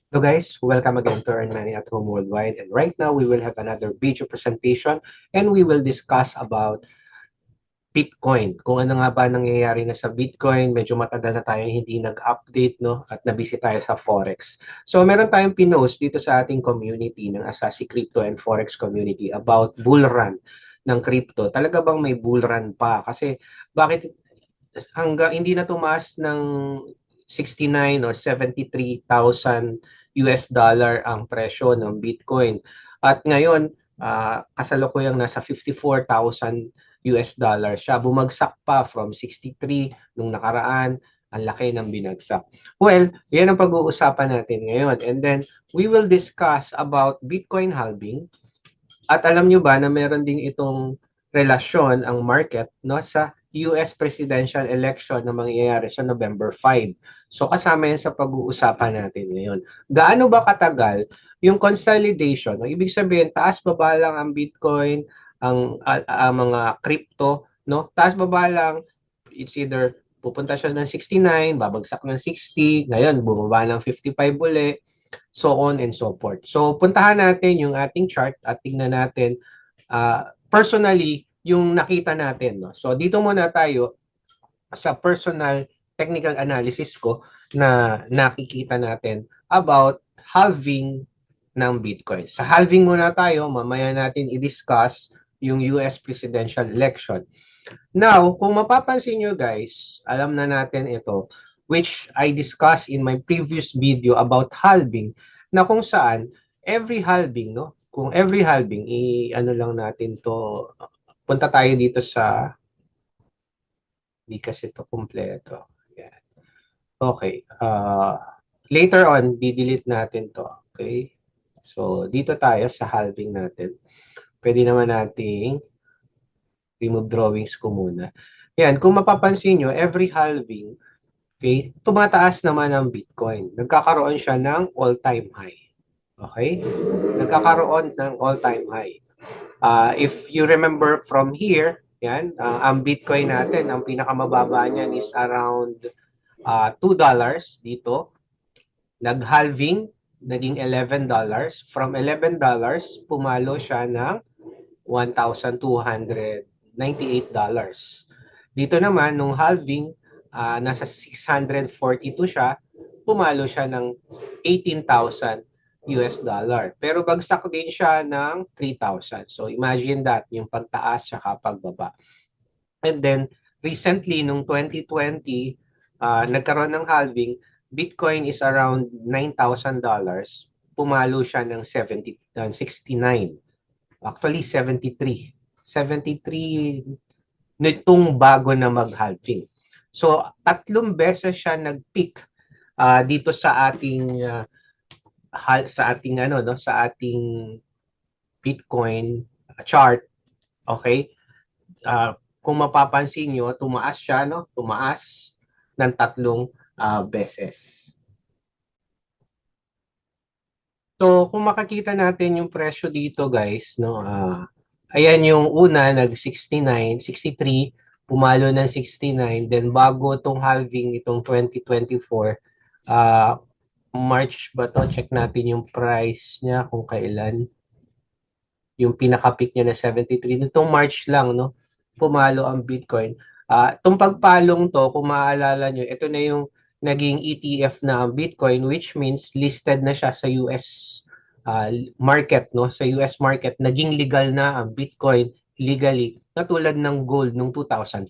Hello guys, welcome again to Earn Money at Home Worldwide. And right now we will have another video presentation and we will discuss about Bitcoin. Kung ano nga ba nangyayari na sa Bitcoin, medyo matagal na tayong hindi nag-update, no? At nabisi tayo sa Forex. So meron tayong pinost dito sa ating community ng Asasi Crypto and Forex community about bull run ng crypto. Talaga bang may bull run pa? Kasi bakit hanggang hindi na tumaas ng 69 or 73,000 US dollar ang presyo ng Bitcoin. At ngayon, kasalukuyang nasa 54,000 US dollar siya. Bumagsak pa from 63 nung nakaraan. Ang laki ng binagsak. Well, yan ang pag-uusapan natin ngayon. And then, we will discuss about Bitcoin halving. At alam nyo ba na meron din itong relasyon ang market no sa US presidential election na mangyayari sa November 5. So kasama yan sa pag-uusapan natin ngayon. Gaano ba katagal yung consolidation? Ang ibig sabihin, taas-baba lang ang Bitcoin, ang mga crypto, no? Taas-baba lang, it's either pupunta siya ng 69, babagsak ng 60, ngayon bumaba ng 55 uli, so on and so forth. So puntahan natin yung ating chart at tingnan natin personally yung nakita natin. No? So dito muna tayo sa personal technical analysis ko na nakikita natin about halving ng Bitcoin. Sa halving muna tayo, mamaya natin i-discuss yung US presidential election. Now, kung mapapansin nyo guys, alam na natin ito, which I discussed in my previous video about halving, na kung saan every halving, no? Kung every halving, i-ano lang natin to, punta tayo dito sa, hindi kasi ito kumpleto. Yan. Okay. Later on, di-delete natin to. Okay. So, dito tayo sa halving natin. Pwede naman nating remove drawings ko muna. Yan, kung mapapansin nyo, every halving, okay, tumataas naman ang Bitcoin. Nagkakaroon siya ng all-time high. Okay? Nagkakaroon ng all-time high. If you remember from here, yan, ang Bitcoin natin, ang pinakamababa niyan is around $2 dito. Nag-halving, naging $11. From $11, pumalo siya ng $1,298. Dito naman, nung halving, nasa 642 siya, pumalo siya ng 18,000 US dollar. Pero bagsak din siya ng 3,000. So imagine that, yung pagtaas siya pagbaba. And then, recently, nung 2020, nagkaroon ng halving, Bitcoin is around $9,000. Pumalo siya ng 69. Actually, 73. 73 nitong bago na mag-halving. So, 3 beses siya nag-peak dito sa ating sa ating Bitcoin chart. Okay? Kung mapapansin nyo, tumaas siya, no? Tumaas ng 3 beses. So, kung makakita natin yung presyo dito, guys, no? Ayan yung una, nag-69, 63, pumalo ng 69, then bago itong halving itong 2024, March ba to? Check natin yung price niya kung kailan. Yung pinaka-peak niya na 73. Nitong March lang, no? Pumalo ang Bitcoin. Itong pagpalong to, kung maaalala nyo, ito na yung naging ETF na ang Bitcoin, which means listed na siya sa US market, no? Sa US market, naging legal na ang Bitcoin legally, katulad ng gold noong 2004.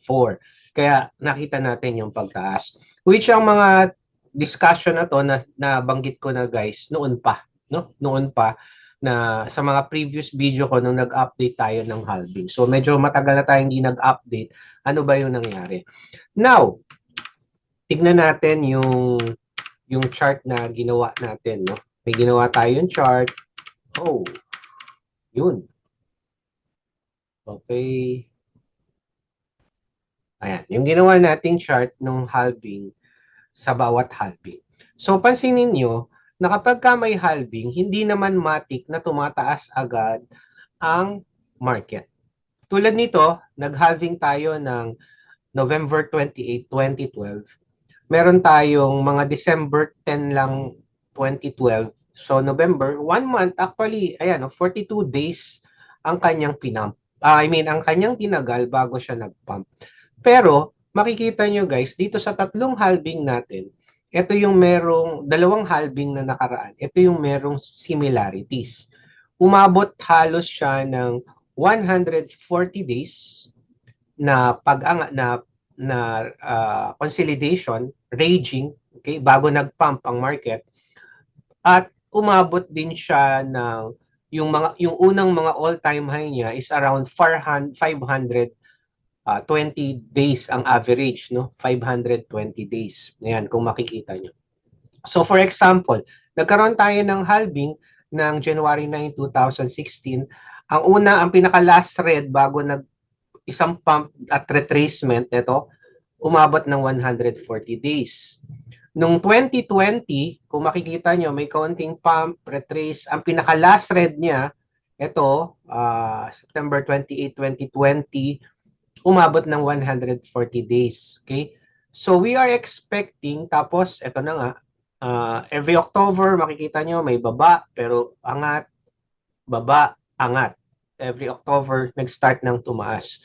Kaya nakita natin yung pagtaas. Which ang mga discussion na to na banggit ko na guys, noon pa, no? Noon pa na sa mga previous video ko nung nag-update tayo ng halving. So medyo matagal na tayong hindi nag-update. Ano ba yung nangyari? Now, tignan natin yung chart na ginawa natin, no? May ginawa tayong chart. Oh, yun. Okay. Ayan, yung ginawa nating chart nung halving sa bawat halving. So pansinin niyo na kapag ka may halving, hindi naman matik na tumataas agad ang market. Tulad nito, nag-halving tayo ng November 28, 2012. Meron tayong mga December 10 lang 2012. So November, 1 month actually, ayan, 42 days ang kanyang pinump. Ang kanyang tinagal bago siya nagpump. Pero makikita nyo guys, dito sa tatlong halving natin, ito yung merong dalawang halving na nakaraan. Ito yung merong similarities. Umabot halos siya ng 140 days na consolidation, raging, okay, bago nagpump ang market, at umabot din siya ng yung unang mga all-time high niya is around 520 days ang average, no? 520 days. Ayan, kung makikita nyo. So for example, nagkaroon tayo ng halving ng January 9, 2016. Ang pinaka-last red bago isang pump at retracement, ito, umabot ng 140 days. Nung 2020, kung makikita nyo, may kaunting pump, retrace. Ang pinaka-last red niya, ito, September 28, 2020, umabot ng 140 days. Okay? So we are expecting, tapos, ito na nga, every October, makikita nyo, may baba, pero angat, baba, angat. Every October, nag-start ng tumaas.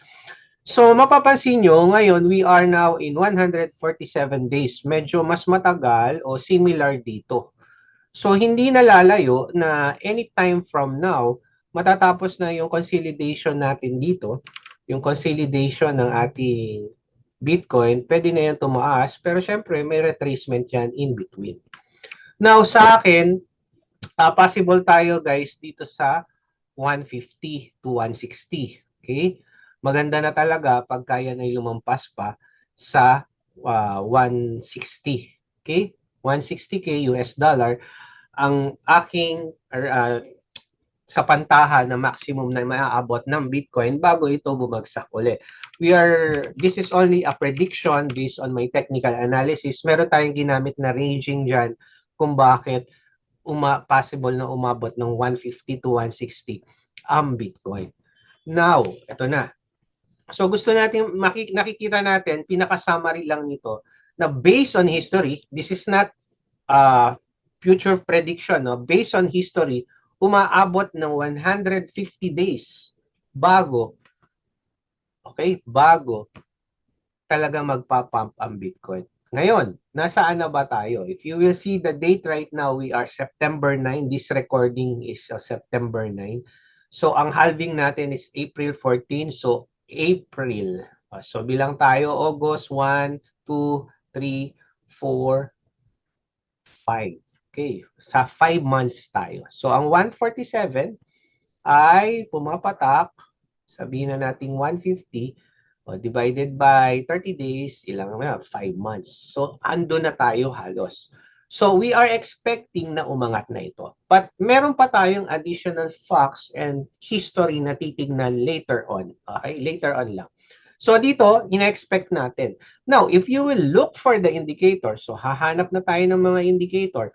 So, mapapansin nyo, ngayon, we are now in 147 days. Medyo mas matagal o similar dito. So, hindi nalalayo na anytime from now, matatapos na yung consolidation natin dito, yung consolidation ng ating Bitcoin, pwede na yan tumaas, pero syempre, may retracement yan in between. Now, sa akin, possible tayo guys dito sa 150 to 160. Okay? Maganda na talaga pag kaya na lumampas pa sa 160. Okay? 160k US dollar ang aking sa pantahan na maximum na maaabot ng Bitcoin bago ito bumagsak uli. This is only a prediction based on my technical analysis. Meron tayong ginamit na ranging dyan kung bakit possible na umabot ng 150 to 160 ang Bitcoin. Now, ito na. So gusto natin, nakikita natin, pinaka-summary lang nito, na based on history, this is not future prediction, no? Based on history, umaabot ng 150 days bago talaga magpa-pump ang Bitcoin. Ngayon, nasaan na ba tayo? If you will see the date right now, we are September 9. This recording is September 9. So, ang halving natin is April 14. So, April. So, bilang tayo, August 1, 2, 3, 4, 5. Okay. Sa 5 months tayo. So, ang 147 ay pumapatak. Sabihin na natin 150. Divided by 30 days, ilang na? 5 months. So, ando na tayo halos. So, we are expecting na umangat na ito. But, meron pa tayong additional facts and history na titignan later on. Okay? Later on lang. So, dito, ina-expect natin. Now, if you will look for the indicator, so, hahanap na tayo ng mga indicator.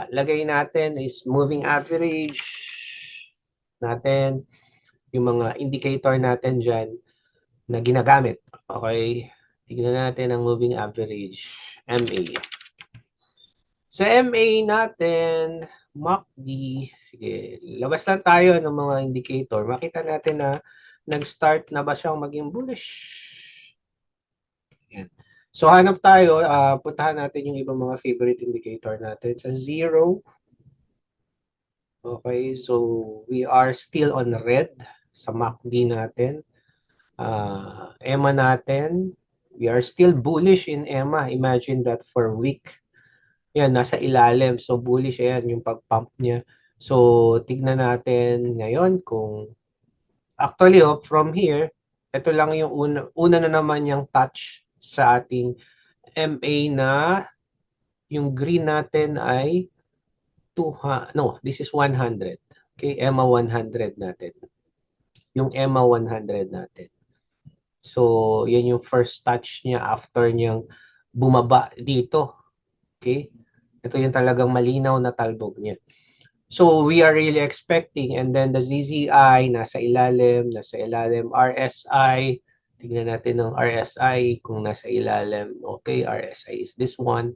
Lagay natin is moving average natin, yung mga indicator natin dyan na ginagamit. Okay? Tignan natin ang moving average, MA. Sa MA natin, MACD, sige, labas lang tayo ng mga indicator. Makita natin na nag-start na ba siyang maging bullish. Yan. So, hanap tayo, puntahan natin yung ibang mga favorite indicator natin. Sa 0, okay, so we are still on red sa MACD natin. EMA natin, we are still bullish in EMA. Imagine that for week. Yan, nasa ilalim. So, bullish yan yung pag-pump niya. So, tignan natin ngayon kung actually, from here, ito lang yung una na naman yung touch sa ating MA na yung green natin ay this is 100. Okay, EMA 100 natin. Yung EMA 100 natin. So, yan yung first touch niya after niyang bumaba dito. Okay? Ito yung talagang malinaw na talbog niya. So, we are really expecting, and then the ZZI, nasa ilalim, RSI, tingnan natin ng RSI kung nasa ilalim. Okay, RSI is this one.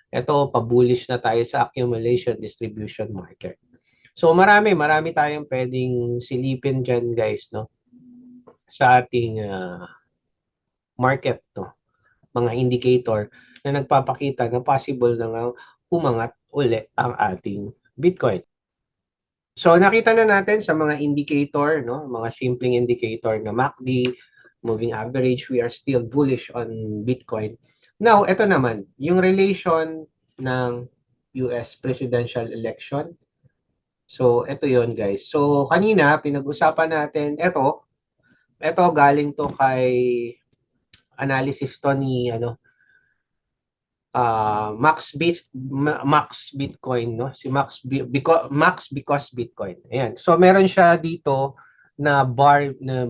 Ito, pa-bullish na tayo sa accumulation distribution market. So marami tayong pwedeng silipin dyan guys, no? Sa ating market, no? Mga indicator na nagpapakita na possible na nga umangat uli ang ating Bitcoin. So nakita na natin sa mga indicator, no, mga simpleng indicator na MACD, moving average, we are still bullish on Bitcoin. Now, ito naman, yung relation ng US presidential election. So, ito yon guys. So, kanina, pinag-usapan natin, ito galing to kay analysis to ni Max Bitcoin, no? Si Max because Bitcoin. Ayan. So meron siya dito na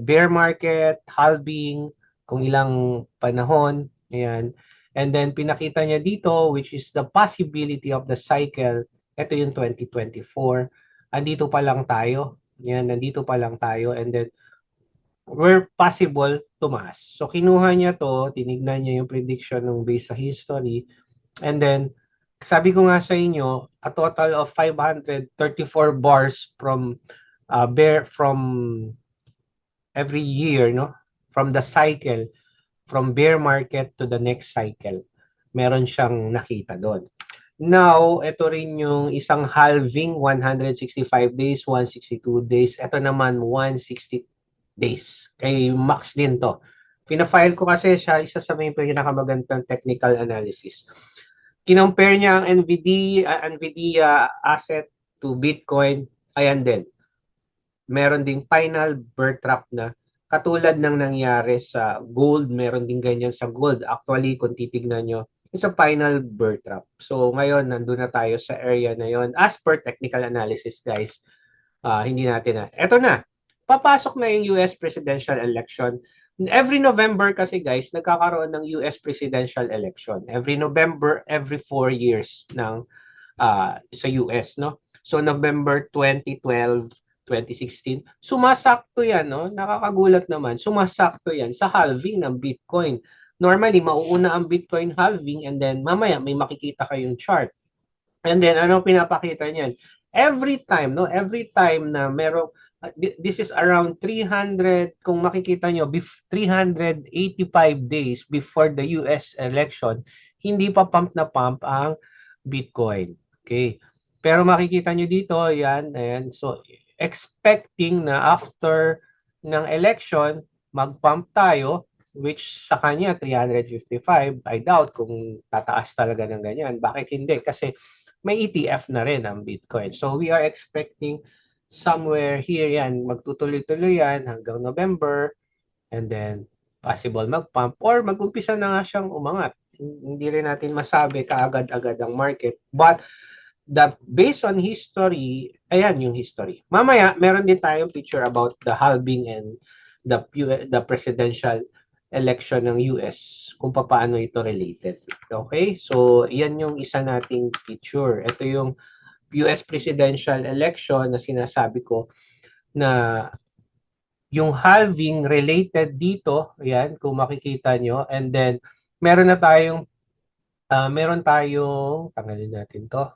bear market, halving, kung ilang panahon. Ayan. And then pinakita niya dito which is the possibility of the cycle. Ito yung 2024. Andito pa lang tayo. Ayan, nandito pa lang tayo. And then where possible tumaas. So kinuha niya to, tinignan niya yung prediction ng based sa history. And then, sabi ko nga sa inyo, a total of 534 bars from every year, no? From the cycle, from bear market to the next cycle. Meron siyang nakita doon. Now, ito rin yung isang halving, 165 days, 162 days. Ito naman, 160 days. Kay Max din to. Pina-file ko kasi siya, isa sa may pinakamagandang technical analysis. Kinompare niya ang NVIDIA asset to Bitcoin. Ayan din. Meron ding final bear trap na katulad ng nangyari sa gold, meron din ganyan sa gold. Actually, kung titignan nyo, it's a final bear trap. So, ngayon, nandun na tayo sa area na yon. As per technical analysis, guys, hindi natin na. Eto na, papasok na yung US presidential election. Every November kasi guys, nagkakaroon ng US presidential election. Every November, every 4 years ng sa US, no? So November 2012, 2016, sumasakto yan, no? Nakakagulat naman, sumasakto yan sa halving ng Bitcoin. Normally, mauuna ang Bitcoin halving and then mamaya may makikita kayong chart. And then, ano pinapakita niyan? Every time, no? Every time na merong, this is around 300, kung makikita nyo, 385 days before the US election, hindi pa pump na pump ang Bitcoin. Okay. Pero makikita nyo dito, yan, ayan. So, expecting na after ng election, mag-pump tayo, which sa kanya, 355. I doubt kung tataas talaga ng ganyan. Bakit hindi? Kasi may ETF na rin ang Bitcoin. So we are expecting somewhere here yan, magtutuloy-tuloy yan hanggang November and then possible mag-pump or mag-umpisa na nga siyang umangat. Hindi rin natin masabi kaagad-agad ang market. But based on history, ayan yung history. Mamaya, meron din tayong picture about the halving and the presidential election ng US, kung paano ito related. Okay? So, yan yung isa nating picture. Ito yung US presidential election na sinasabi ko na yung halving related dito, yan, kung makikita nyo. And then, meron tayong, tanggalin natin to,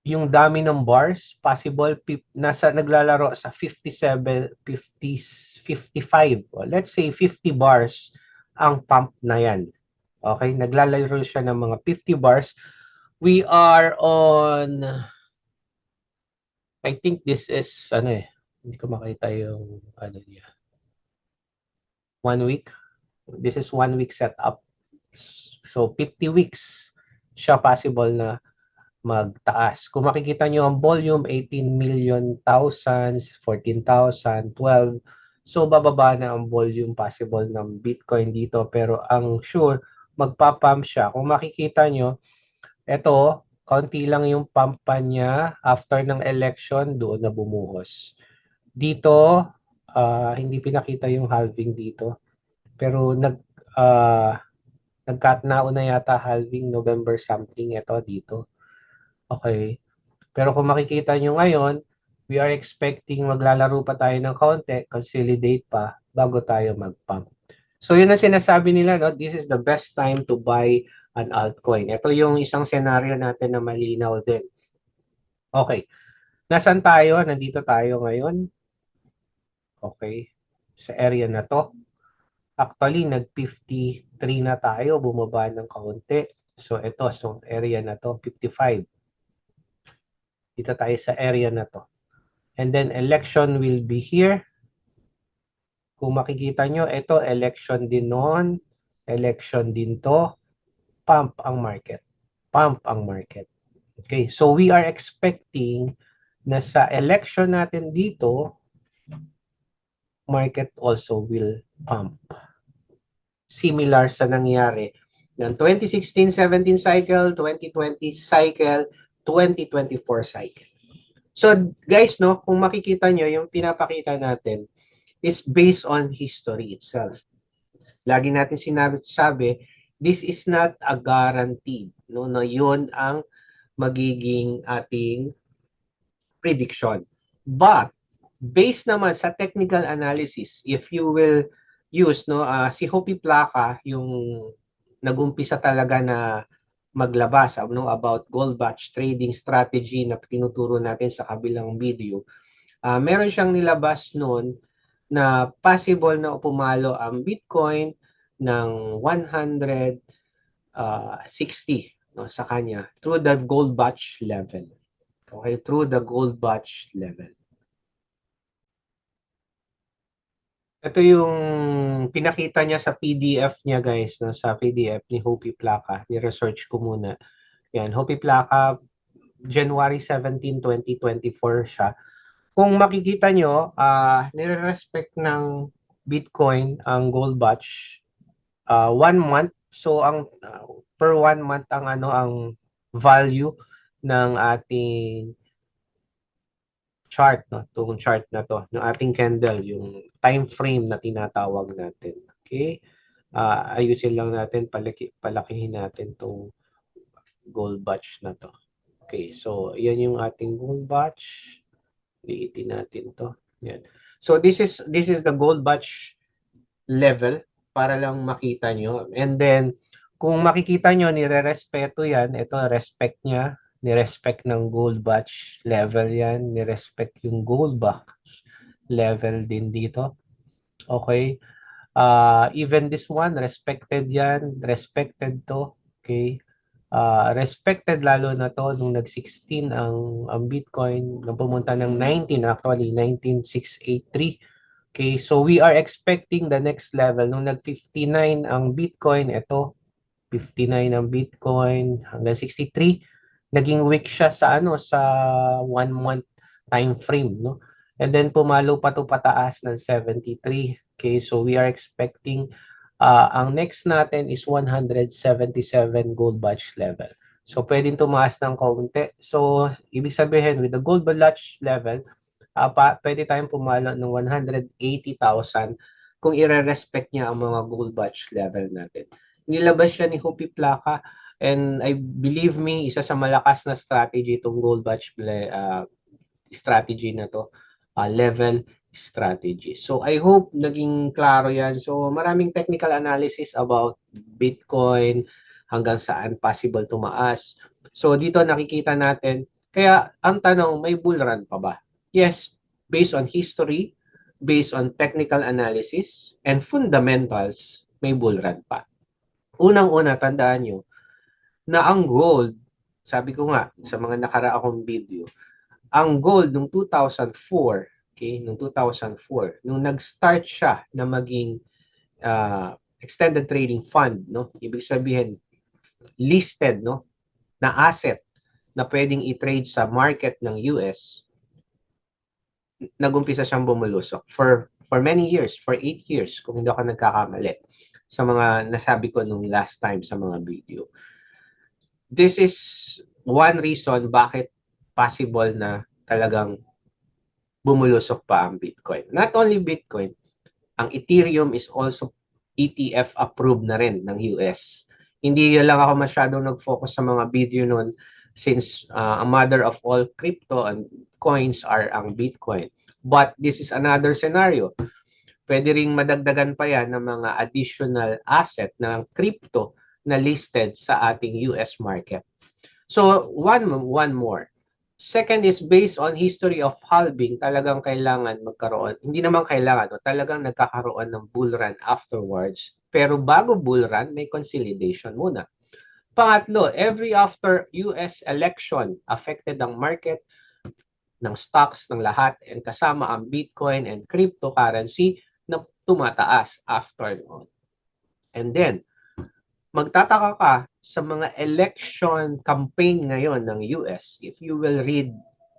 yung dami ng bars, possible naglalaro sa 57, 50, 55. Let's say 50 bars ang pump na yan. Okay, naglalaro siya ng mga 50 bars. We are on, I think this is, hindi ko makita yung, niya. 1 week. This is 1 week setup. So, 50 weeks siya possible na magtaas. Kung makikita nyo ang volume, 18 million thousands, 14,000, 12. So, bababa na ang volume possible ng Bitcoin dito. Pero ang sure, magpapump siya. Kung makikita nyo, ito, kaunti lang yung pumpa niya after ng election, doon na bumuhos. Dito, hindi pinakita yung halving dito. Pero nag-cut na yata halving November something ito dito. Okay. Pero kung makikita nyo ngayon, we are expecting maglalaro pa tayo ng konti, consolidate pa, bago tayo mag-pump. So yun ang sinasabi nila, no? This is the best time to buy an altcoin. Ito yung isang senaryo natin na malinaw din. Okay. Nasaan tayo? Nandito tayo ngayon. Okay. Sa area na to. Actually, nag-53 na tayo. Bumaba ng kaunti. So ito, so area na to, 55. Dito tayo sa area na to. And then election will be here. Kung makikita nyo, ito election din noon. Election din to. Pump ang market. Pump ang market. Okay, so we are expecting na sa election natin dito, market also will pump. Similar sa nangyari ng 2016-17 cycle, 2020 cycle, 2024 cycle. So guys, no, kung makikita nyo, yung pinapakita natin is based on history itself. Lagi natin sabi, this is not a guaranteed, no, na yun ang magiging ating prediction. But based naman sa technical analysis, if you will use si Hopi Placa yung nagumpisa talaga na maglabas about gold batch trading strategy na tinuturo natin sa kabilang video. Meron siyang nilabas noon na possible na pumalo ang Bitcoin ng 160 sa kanya through the gold batch level. Okay, through the gold batch level. Ito yung pinakita niya sa PDF niya guys, no? Sa PDF ni Hopi Placa. Ni-research ko muna. Yan, Hopi Placa, January 17, 2024 siya. Kung makikita nyo, nire-respect ng Bitcoin ang gold batch 1 month. So ang per 1 month ang value ng ating chart, no? Itong chart na to, ng ating candle, yung time frame na tinatawag natin. Okay? Ayusin lang natin, palakihin natin itong gold batch na to. Okay, so yan yung ating gold batch. Liitin natin to. Yan. So this is the gold batch level para lang makita nyo. And then, kung makikita nyo, nire-respeto yan. Ito, respect niya. Ni-respect ng gold batch level yan. Ni-respect yung gold batch level din dito. Okay. Even this one, respected yan. Respected to. Okay. Respected lalo na to nung nag-16 ang Bitcoin. Nung pumunta ng 19, actually, 19,683. Okay, so we are expecting the next level. Nung nag-59 ang Bitcoin, ito, 59 ang Bitcoin hanggang 63, naging weak siya sa sa 1 month time frame, no? And then pumalo pa to pataas ng 73. Okay, so we are expecting ang next natin is 177 gold batch level. So pwedeng tumaas ng kaunti. So ibig sabihin with the gold batch level, pwede tayong pumalo ng 180,000 kung i-respect niya ang mga gold batch level natin. Nilabas siya ni Hopi Placa and I believe me, isa sa malakas na strategy itong gold batch strategy na to, level strategy. So I hope naging klaro yan. So maraming technical analysis about Bitcoin, hanggang saan possible tumaas. So dito nakikita natin, kaya ang tanong, may bull run pa ba? Yes, based on history, based on technical analysis, and fundamentals, may bull run pa. Unang-una, tandaan nyo, na ang gold, sabi ko nga sa mga nakaraang video, ang gold noong 2004, okay, noong 2004, nung nag-start siya na maging extended trading fund, no? Ibig sabihin listed, no, na asset na pwedeng i-trade sa market ng US, nagumpisa siyang bumulusok for many years, for 8 years, kung hindi ako nagkakamali, sa mga nasabi ko nung last time sa mga video. This is one reason bakit possible na talagang bumulusok pa ang Bitcoin. Not only Bitcoin, ang Ethereum is also ETF approved na rin ng US. Hindi lang ako masyadong nag-focus sa mga video nun since a mother of all crypto and coins are ang Bitcoin. But this is another scenario. Pwede ring madagdagan pa yan ng mga additional asset ng crypto na listed sa ating US market. So, one more. Second is based on history of halving, talagang kailangan magkaroon, hindi naman kailangan, no, talagang nagkakaroon ng bull run afterwards. Pero bago bull run, may consolidation muna. Pangatlo, every after US election, affected ang market ng stocks ng lahat and kasama ang Bitcoin and cryptocurrency na tumataas after noon. And then, magtataka ka sa mga election campaign ngayon ng US, if you will read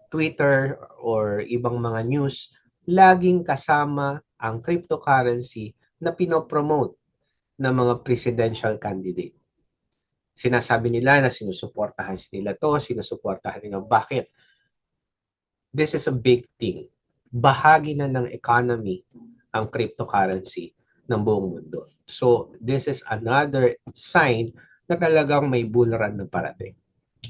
Twitter or ibang mga news, laging kasama ang cryptocurrency na pinopromote ng mga presidential candidate. Sinasabi nila na sinusuportahan nila to, sinusuportahan nila. Bakit? This is a big thing. Bahagi na ng economy ang cryptocurrency ng buong mundo. So, this is another sign na talagang may bull run na parating.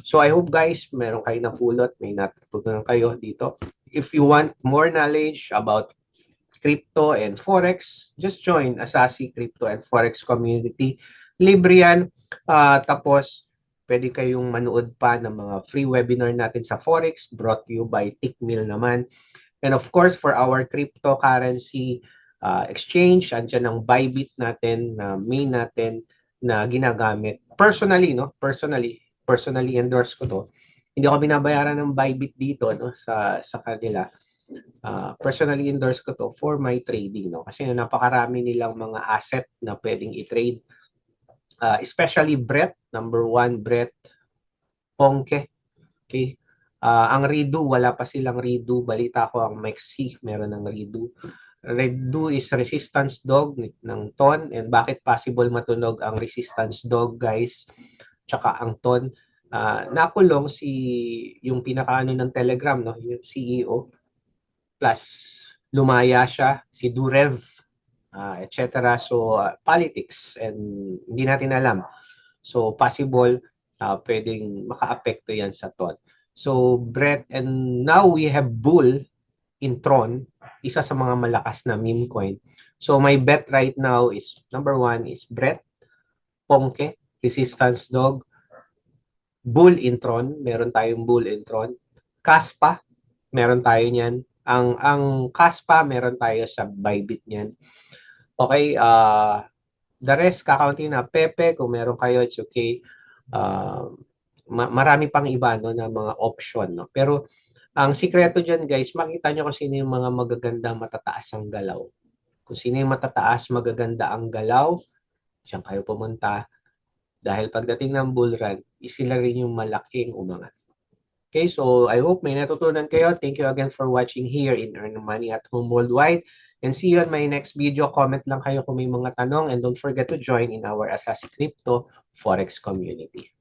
So, I hope guys, meron kayo napulot, may natutunan kayo dito. If you want more knowledge about crypto and forex, just join Asasi Crypto and Forex Community. Libre yan. Tapos, pwede kayong manood pa ng mga free webinar natin sa Forex, brought to you by Tickmill naman. And of course, for our cryptocurrency exchange, andyan ang Bybit natin, na main natin na ginagamit. Personally, no? Personally endorse ko to. Hindi ako binabayaran ng Bybit dito, no? Sa kanila. Personally endorse ko to for my trading, no? Kasi napakarami nilang mga asset na pwedeng i-trade. Especially Brett, number 1, Brett Pongke. Okay. Ang Redo, wala pa silang Redo. Balita ko ang Mexi, meron ng Redo. Redo is resistance dog ng TON. And bakit possible matunog ang resistance dog, guys? Tsaka ang TON. Nakulong yung pinakaano ng Telegram, no? Yung CEO. Plus, lumaya siya, si Durev, etc. So, politics, and hindi natin alam. So, possible, pwedeng maka-apekto yan sa TON. So, Brett, and now we have Bull in Tron, isa sa mga malakas na meme coin. So, my bet right now is, number 1 is Brett, Pongke, Resistance Dog, Bull in Tron, meron tayong Bull in Tron, Kaspa, meron tayo niyan. Ang Kaspa, meron tayo sa Bybit niyan. Okay, the rest, kakaunti na. Pepe, kung meron kayo, it's okay. Marami pang iba, no, na mga option, no. Pero ang sikreto dyan, guys, makita nyo kung sino yung mga magaganda, matataas ang galaw. Kung sino yung matataas, magaganda ang galaw, siyang kayo pumunta. Dahil pagdating ng bull run, sila rin yung malaking umangat. Okay, so I hope may natutunan kayo. Thank you again for watching here in Earn Money at Home Worldwide. And see you on my next video. Comment lang kayo kung may mga tanong. And don't forget to join in our Asasi Crypto Forex community.